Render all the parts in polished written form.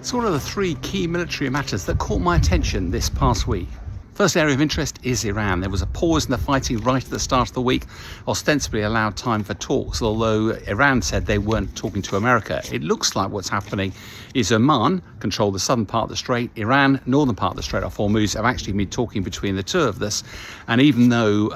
It's one of the three key military matters that caught my attention this past week. First area of interest is Iran. There was a pause in the fighting right at the start of the week, ostensibly allowed time for talks, although Iran said they weren't talking to America. It looks like what's happening is Oman control the southern part of the strait, Iran, northern part of the Strait of Hormuz, have actually been talking between the two of this. And even though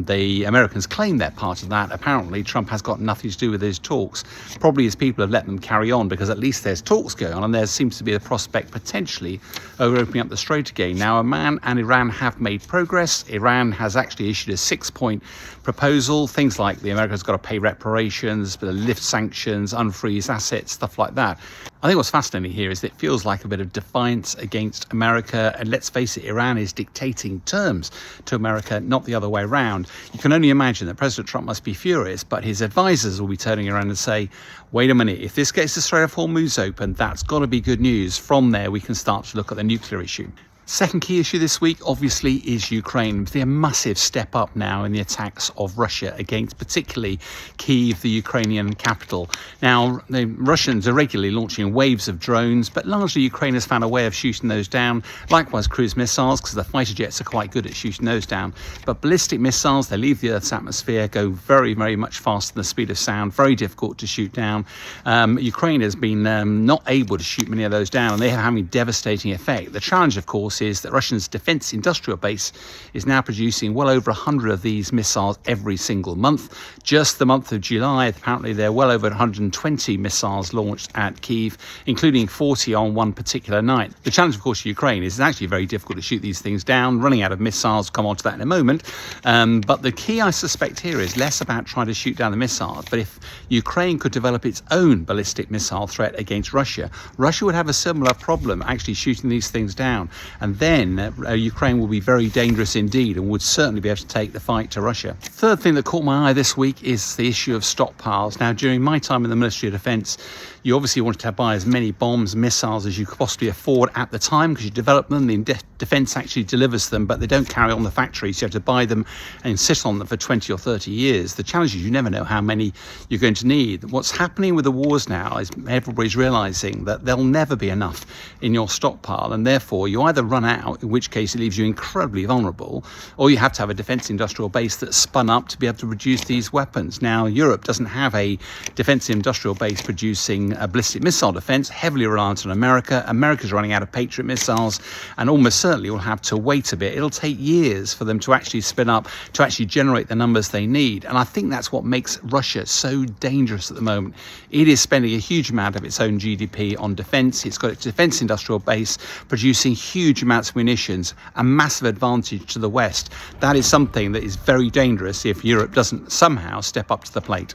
the Americans claim they're part of that, apparently Trump has got nothing to do with those talks. Probably his people have let them carry on because at least there's talks going on and there seems to be a prospect potentially of opening up the strait again. Now, Oman and Iran have made progress. Iran has actually issued a 6-point proposal, things like the Americans got to pay reparations, lift sanctions, unfreeze assets, stuff like that. I think what's fascinating here is that it feels like a bit of defiance against America, and let's face it, Iran is dictating terms to America, not the other way around. You can only imagine that President Trump must be furious, but his advisors will be turning around and say, wait a minute, if this gets the Strait of Hormuz open, that's got to be good news. From there, we can start to look at the nuclear issue. Second key issue this week, obviously, is Ukraine. There's a massive step up now in the attacks of Russia against particularly Kyiv, the Ukrainian capital. Now, the Russians are regularly launching waves of drones, but largely Ukraine has found a way of shooting those down. Likewise, cruise missiles, because the fighter jets are quite good at shooting those down. But ballistic missiles, they leave the Earth's atmosphere, go very, very much faster than the speed of sound, very difficult to shoot down. Ukraine has been not able to shoot many of those down, and they are having a devastating effect. The challenge, of course, is that Russia's defense industrial base is now producing well over 100 of these missiles every single month. Just the month of July, apparently there are well over 120 missiles launched at Kyiv, including 40 on one particular night. The challenge, of course, for Ukraine is it's actually very difficult to shoot these things down, running out of missiles. Come on to that in a moment. But the key, I suspect, here is less about trying to shoot down the missiles, but if Ukraine could develop its own ballistic missile threat against Russia, Russia would have a similar problem actually shooting these things down. And then Ukraine will be very dangerous indeed and would certainly be able to take the fight to Russia. Third thing that caught my eye this week is the issue of stockpiles. Now, during my time in the Ministry of Defence, you obviously wanted to buy as many bombs, missiles as you could possibly afford at the time because you develop them, the defence actually delivers them, but they don't carry on the factory, so you have to buy them and sit on them for 20 or 30 years. The challenge is you never know how many you're going to need. What's happening with the wars now is everybody's realising that there'll never be enough in your stockpile, and therefore you either run out, in which case it leaves you incredibly vulnerable, or you have to have a defence industrial base that's spun up to be able to produce these weapons. Now, Europe doesn't have a defence industrial base producing a ballistic missile defence, heavily reliant on America. America's running out of Patriot missiles and almost certainly will have to wait a bit. It'll take years for them to actually spin up, to actually generate the numbers they need. And I think that's what makes Russia so dangerous at the moment. It is spending a huge amount of its own GDP on defence. It's got its defence industrial base producing huge amounts of munitions, a massive advantage to the West. That is something that is very dangerous if Europe doesn't somehow step up to the plate.